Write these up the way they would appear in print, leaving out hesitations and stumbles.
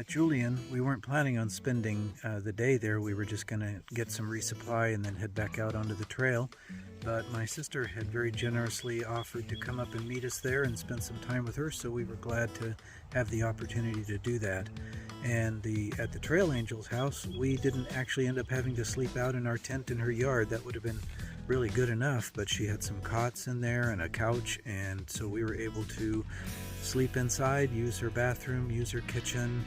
At Julian, we weren't planning on spending the day there. We were just going to get some resupply and then head back out onto the trail. But my sister had very generously offered to come up and meet us there and spend some time with her, so we were glad to have the opportunity to do that. And at the Trail Angel's house, we didn't actually end up having to sleep out in our tent in her yard. That would have been really good enough, but she had some cots in there and a couch, and so we were able to sleep inside, use her bathroom, use her kitchen,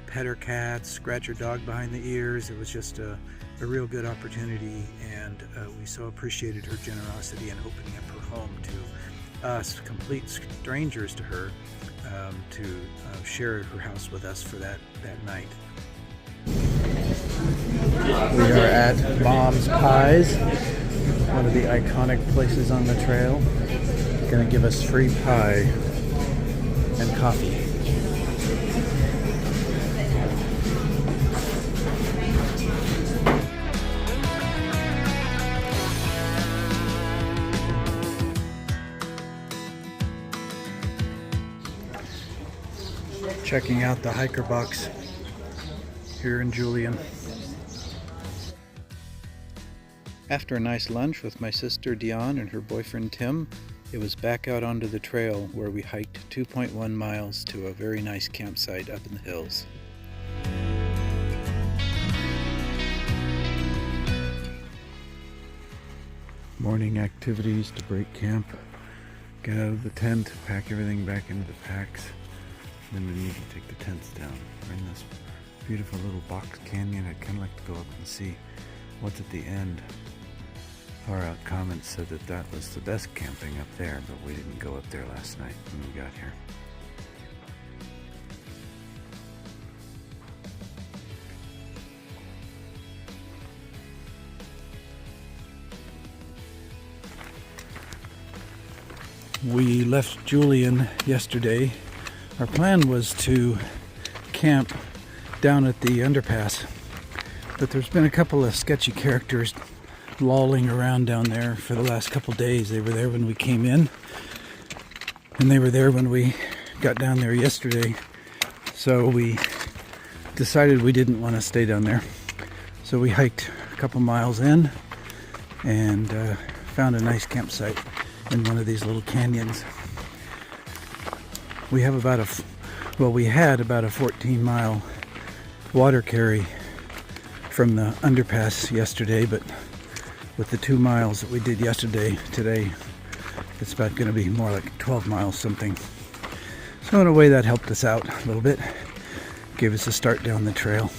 pet her cat, scratch her dog behind the ears. It was just a real good opportunity, and we so appreciated her generosity in opening up her home to us, complete strangers to her, to share her house with us for that night. We are at Mom's Pies, one of the iconic places on the trail. It's going to give us free pie and coffee. Checking out the hiker box here in Julian. After a nice lunch with my sister Dion and her boyfriend Tim, it was back out onto the trail where we hiked 2.1 miles to a very nice campsite up in the hills. Morning activities to break camp. Get out of the tent, pack everything back into the packs. Then we need to take the tents down. We're in this beautiful little box canyon. I'd kind of like to go up and see what's at the end. Far out comments said that was the best camping up there, but we didn't go up there last night when we got here. We left Julian yesterday. Our plan was to camp down at the underpass, but there's been a couple of sketchy characters lolling around down there for the last couple days. They were there when we came in, and they were there when we got down there yesterday. So we decided we didn't want to stay down there. So we hiked a couple miles in and found a nice campsite in one of these little canyons. We have we had about a 14-mile water carry from the underpass yesterday, but with the 2 miles that we did today, it's about going to be more like 12 miles something. So in a way that helped us out a little bit, gave us a start down the trail.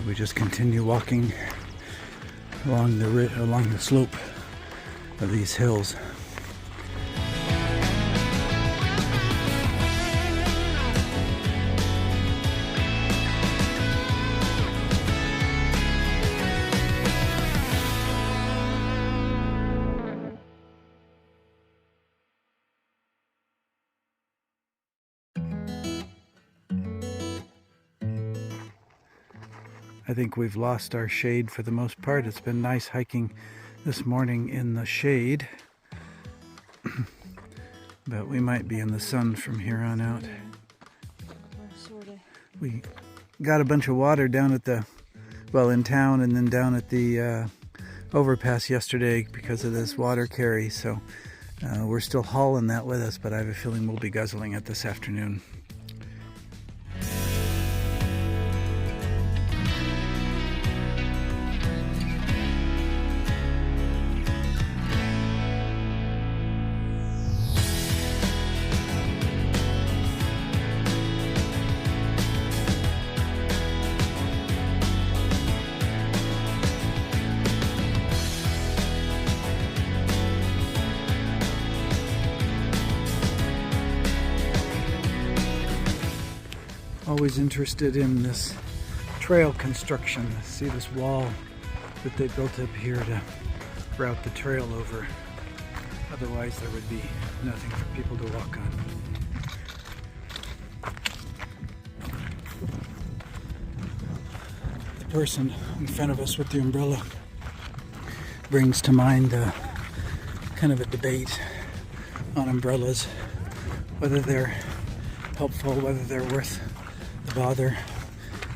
We just continue walking along the slope of these hills. I think we've lost our shade for the most part. It's been nice hiking this morning in the shade, but we might be in the sun from here on out. We got a bunch of water down at in town, and then down at the overpass yesterday because of this water carry, so we're still hauling that with us, but I have a feeling we'll be guzzling it this afternoon. Always interested in this trail construction. See this wall that they built up here to route the trail over. Otherwise there would be nothing for people to walk on. The person in front of us with the umbrella brings to mind kind of a debate on umbrellas, whether they're helpful, whether they're worth the bother.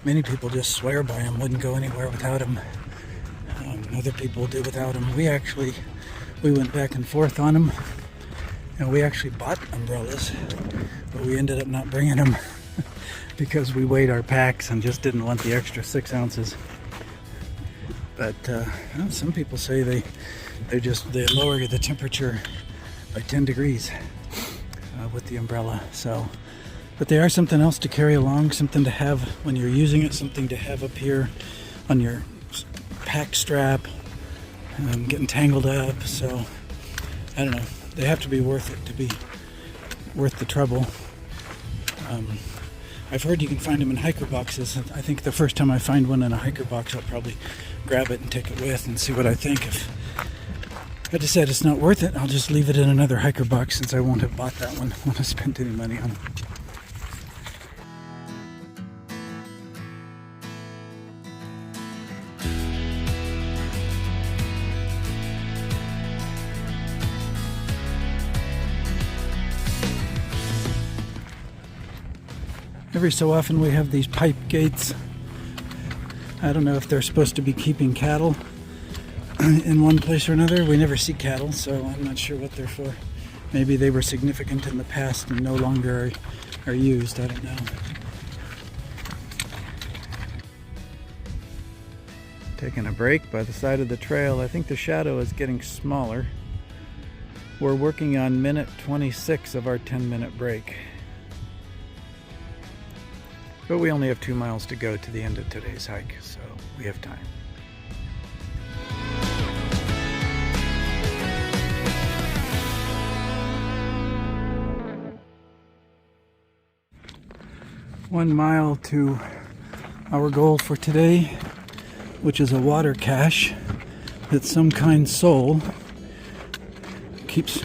Many people just swear by them, wouldn't go anywhere without them. Other people do without them. We went back and forth on them, and we actually bought umbrellas, but we ended up not bringing them because we weighed our packs and just didn't want the extra 6 ounces. But some people say they lower the temperature by 10 degrees with the umbrella. So, but they are something else to carry along, something to have when you're using it, something to have up here on your pack strap, getting tangled up. So I don't know, they have to be worth it to be worth the trouble. I've heard you can find them in hiker boxes. I think the first time I find one in a hiker box, I'll probably grab it and take it with and see what I think. If I decide it's not worth it, I'll just leave it in another hiker box, since I won't have bought that one when I spent any money on it. Every so often we have these pipe gates. I don't know if they're supposed to be keeping cattle in one place or another. We never see cattle, so I'm not sure what they're for. Maybe they were significant in the past and no longer are used. I don't know. Taking a break by the side of the trail. I think the shadow is getting smaller. We're working on minute 26 of our 10-minute break. But we only have 2 miles to go to the end of today's hike, so we have time. One mile to our goal for today, which is a water cache that some kind soul keeps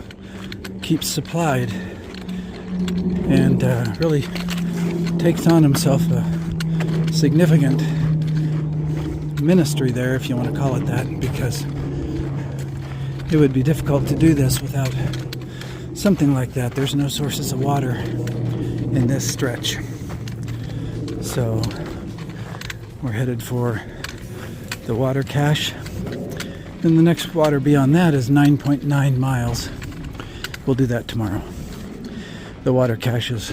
supplied, and really takes on himself a significant ministry there, if you want to call it that, because it would be difficult to do this without something like that. There's no sources of water in this stretch. So we're headed for the water cache. Then the next water beyond that is 9.9 miles. We'll do that tomorrow. The water cache is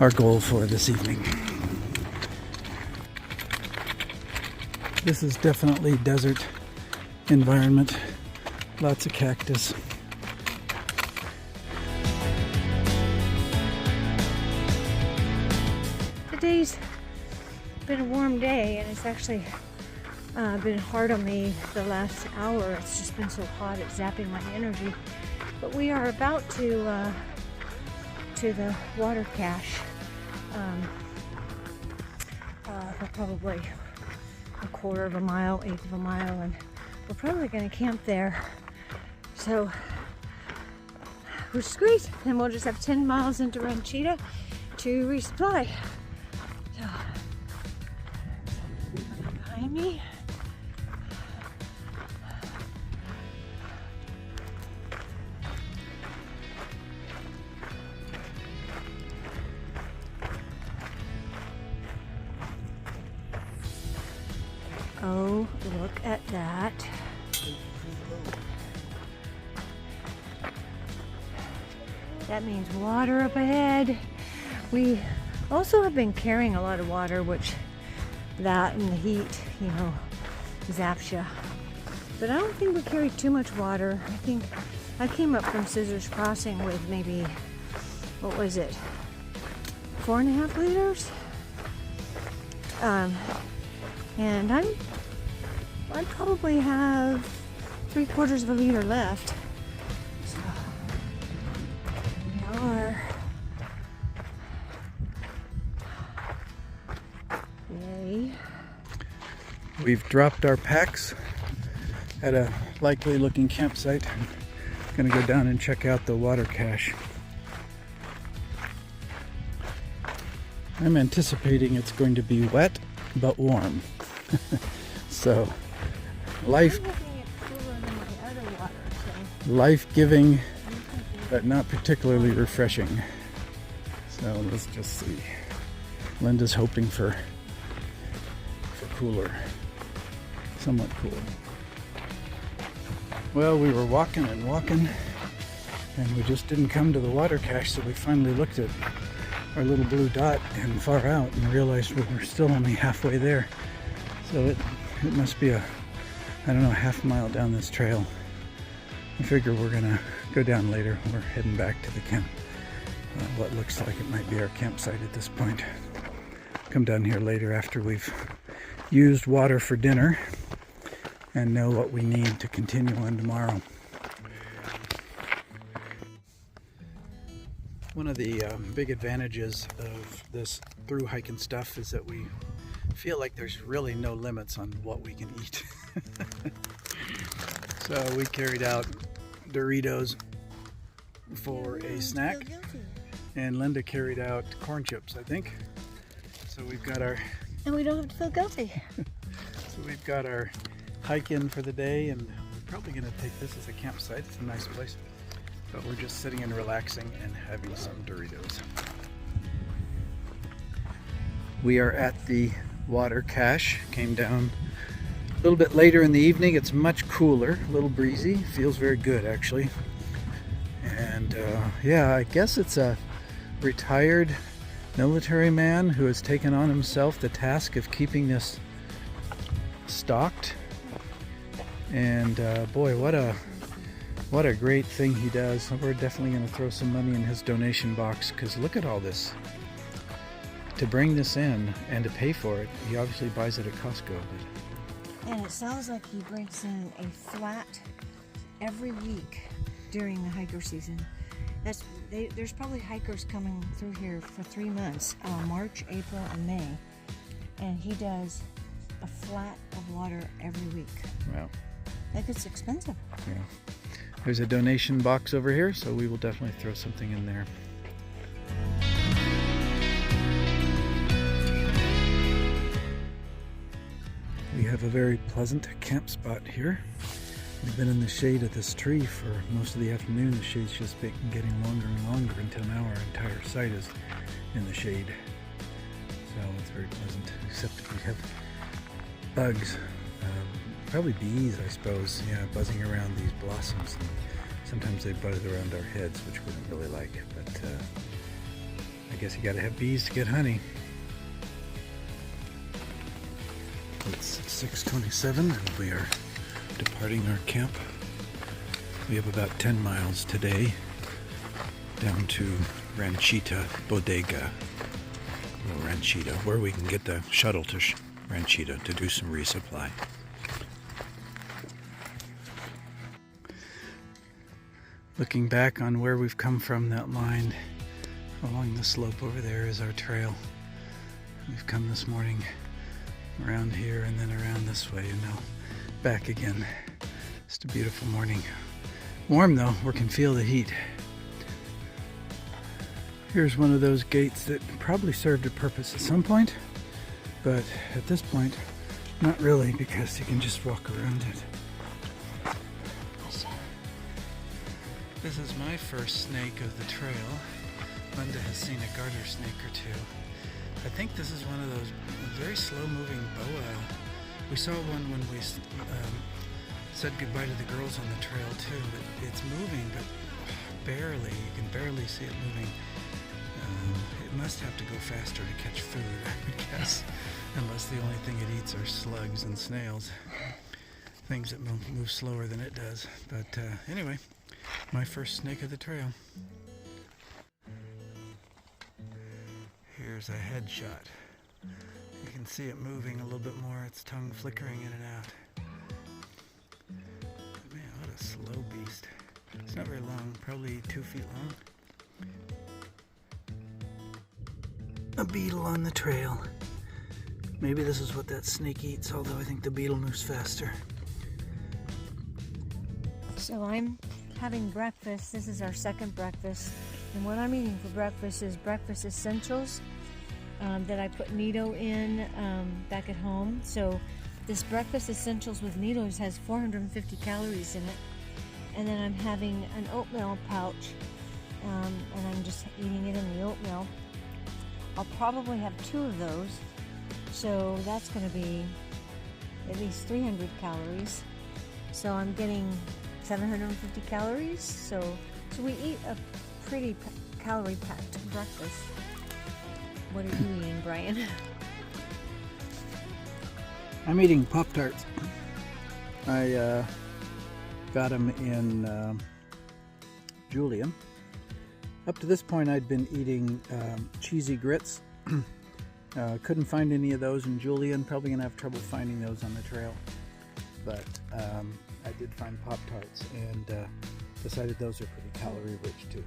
our goal for this evening. This is definitely desert environment. Lots of cactus. Today's been a warm day, and it's actually been hard on me the last hour. It's just been so hot, it's zapping my energy. But we are about to the water cache. For probably a quarter of a mile, eighth of a mile, and we're probably going to camp there. So, which is great. Then we'll just have 10 miles into Ranchita to resupply. So, behind me. Oh, look at that. That means water up ahead. We also have been carrying a lot of water, which that and the heat, zaps you. But I don't think we carried too much water. I think I came up from Scissors Crossing with maybe, what was it, 4.5 liters? And I probably have 3/4 of a liter left. So we are. Yay. We've dropped our packs at a likely looking campsite. I'm gonna go down and check out the water cache. I'm anticipating it's going to be wet but warm. So life-giving, but not particularly refreshing. So let's just see. Linda's hoping for cooler, somewhat cool. Well, we were walking and walking, and we just didn't come to the water cache, so we finally looked at our little blue dot and far out and realized we were still only halfway there. So it must be I don't know, half a mile down this trail. I figure we're gonna go down later. We're heading back to the camp. What looks like it might be our campsite at this point. Come down here later after we've used water for dinner and know what we need to continue on tomorrow. One of the big advantages of this through hiking stuff is that we feel like there's really no limits on what we can eat. So we carried out Doritos for a snack, and Linda carried out corn chips, I think. So we've got our... And we don't have to feel guilty. So we've got our hike in for the day, and we're probably going to take this as a campsite. It's a nice place. But we're just sitting and relaxing and having some Doritos. We are at the water cache. Came down a little bit later in the evening. It's much cooler, a little breezy. Feels very good, actually. And yeah, I guess it's a retired military man who has taken on himself the task of keeping this stocked. And boy, what a great thing he does. We're definitely going to throw some money in his donation box, because look at all this. To bring this in and to pay for it, he obviously buys it at Costco. And it sounds like he brings in a flat every week during the hiker season. There's probably hikers coming through here for 3 months, March, April, and May. And he does a flat of water every week. Wow. That gets expensive. Yeah. There's a donation box over here, so we will definitely throw something in there. We have a very pleasant camp spot here. We've been in the shade of this tree for most of the afternoon. The shade's just been getting longer and longer until now our entire site is in the shade. So it's very pleasant, except we have bugs, probably bees, I suppose, yeah, buzzing around these blossoms. And sometimes they buzz around our heads, which we don't really like, but I guess you gotta have bees to get honey. It's 6:27 and we are departing our camp. We have about 10 miles today down to Ranchita Bodega, or Ranchita, where we can get the shuttle to Ranchita to do some resupply. Looking back on where we've come from, that line along the slope over there is our trail. We've come this morning around here and then around this way, and now back again. Just a beautiful morning. Warm though, we can feel the heat. Here's one of those gates that probably served a purpose at some point, but at this point, not really, because you can just walk around it. This is my first snake of the trail. Linda has seen a garter snake or two. I think this is one of those very slow-moving boa. We saw one when we said goodbye to the girls on the trail too. But it's moving, but barely. You can barely see it moving. It must have to go faster to catch food, I would guess, unless the only thing it eats are slugs and snails, things that move slower than it does. But anyway, my first snake of the trail. Here's a headshot. You can see it moving a little bit more, its tongue flickering in and out. Man, what a slow beast. It's not very long, probably 2 feet long. A beetle on the trail. Maybe this is what that snake eats, although I think the beetle moves faster. So I'm having breakfast. This is our second breakfast. And what I'm eating for breakfast is breakfast essentials that I put Nito in back at home. So this breakfast essentials with Nito's has 450 calories in it. And then I'm having an oatmeal pouch, and I'm just eating it in the oatmeal. I'll probably have 2 of those. So that's going to be at least 300 calories. So I'm getting 750 calories. So we eat a pretty calorie-packed breakfast. What are you eating, Brian? I'm eating Pop-Tarts. I got them in Julian. Up to this point I'd been eating cheesy grits. Couldn't find any of those in Julian. Probably gonna have trouble finding those on the trail. But I did find Pop-Tarts and decided those are pretty calorie rich too.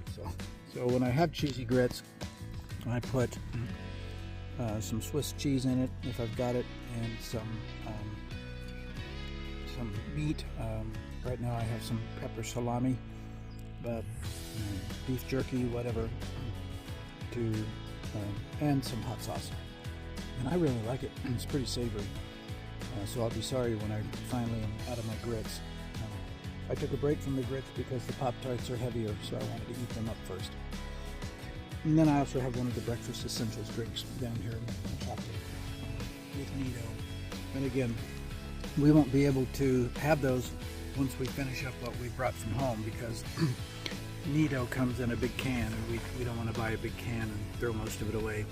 So when I have cheesy grits, I put some Swiss cheese in it if I've got it, and some meat. Right now I have some pepper salami, but beef jerky, whatever, and some hot sauce. And I really like it. It's pretty savory. So I'll be sorry when I finally am out of my grits. I took a break from the grits because the Pop-Tarts are heavier, so I wanted to eat them up first. And then I also have one of the breakfast essentials drinks down here in chocolate with Nido. And again, we won't be able to have those once we finish up what we brought from home, because Nido comes in a big can, and we don't want to buy a big can and throw most of it away.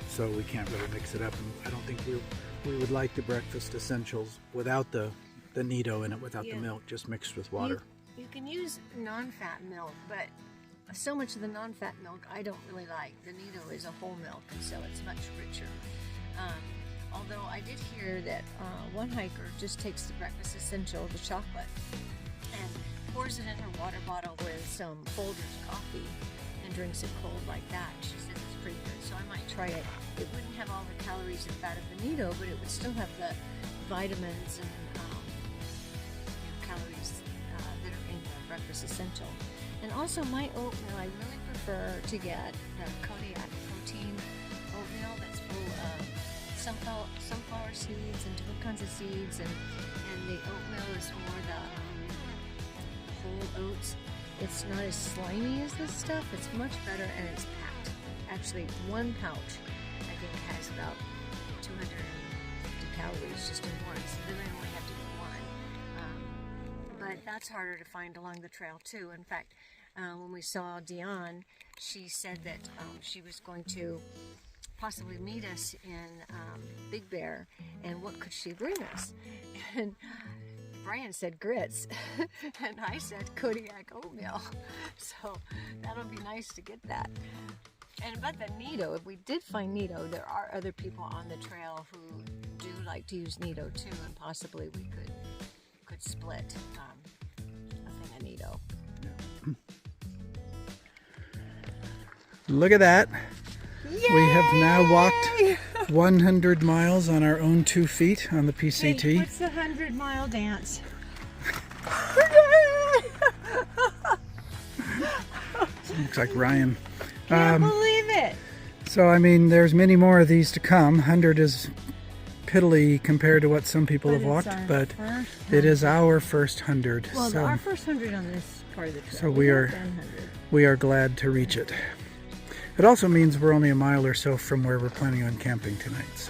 So we can't really mix it up. And I don't think we would like the breakfast essentials without the Nido in it, without the milk, just mixed with water. You can use non-fat milk, but so much of the non-fat milk I don't really like. The Nido is a whole milk, and so it's much richer. Although I did hear that one hiker just takes the breakfast essential, the chocolate, and pours it in her water bottle with some Folgers coffee and drinks it cold like that. She said it's pretty good, so I might try it. It wouldn't have all the calories and fat of the Nido, but it would still have the vitamins and calories that are in the breakfast essential. And also my oatmeal, I really prefer to get the Kodiak protein oatmeal that's full of sunflower seeds and different kinds of seeds, and the oatmeal is more the whole oats. It's not as slimy as this stuff. It's much better, and it's packed. Actually, 1 pouch I think has about 250 calories just in one, so then I only have to eat one. But that's harder to find along the trail too. In fact, when we saw Dion, she said that she was going to possibly meet us in Big Bear, and what could she bring us? And Brian said grits, and I said Kodiak oatmeal. So that'll be nice to get that. And about the Nido, if we did find Nido, there are other people on the trail who do like to use Nido too, and possibly we could split a thing of Nido. Look at that. Yay! We have now walked 100 miles on our own 2 feet on the PCT. Hey, what's the 100-mile dance? Looks like Ryan. Can't believe it. So, I mean, there's many more of these to come. 100 is piddly compared to what some people have walked, but it is our first 100. Well, so, our first 100 on this part of the trail. So we are glad to reach it. It also means we're only a mile or so from where we're planning on camping tonight.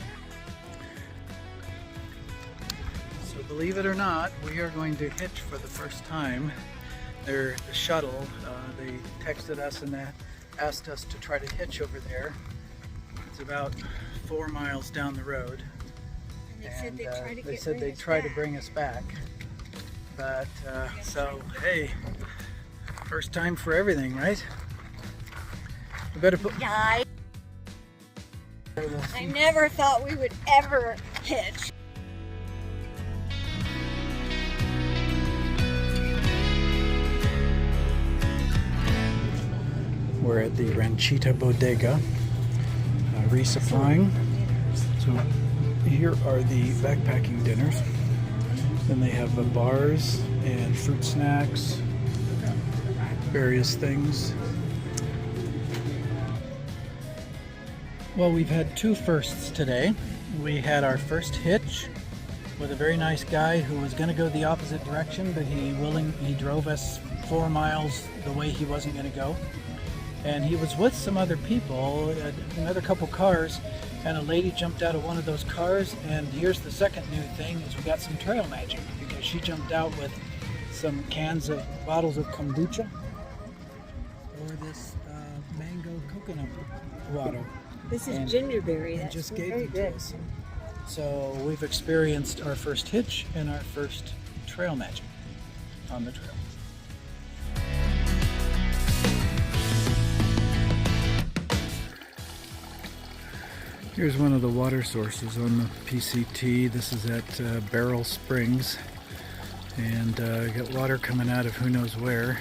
So believe it or not, we are going to hitch for the first time. The shuttle, they texted us and asked us to try to hitch over there. It's about 4 miles down the road. And they said they'd try to bring us back. But, so, hey, first time for everything, right? We better put... Yeah, I never thought we would ever hitch. We're at the Ranchita Bodega, resupplying. So here are the backpacking dinners. Then they have bars and fruit snacks, various things. Well, we've had 2 firsts today. We had our first hitch with a very nice guy who was going to go the opposite direction, but he drove us 4 miles the way he wasn't going to go. and he was with some other people, another couple cars, and a lady jumped out of one of those cars. And here's the second new thing, is we got some trail magic, because she jumped out with some bottles of kombucha, or this mango coconut water. This is gingerberry. And That's just gave very it good. to us. So we've experienced our first hitch and our first trail magic on the trail. Here's one of the water sources on the PCT. This is at Barrel Springs, and got water coming out of who knows where,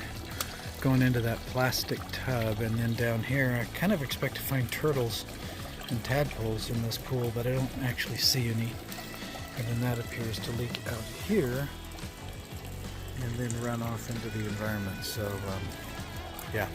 going into that plastic tub. And then down here I kind of expect to find turtles and tadpoles in this pool, but I don't actually see any. And then that appears to leak out here and then run off into the environment. So yeah,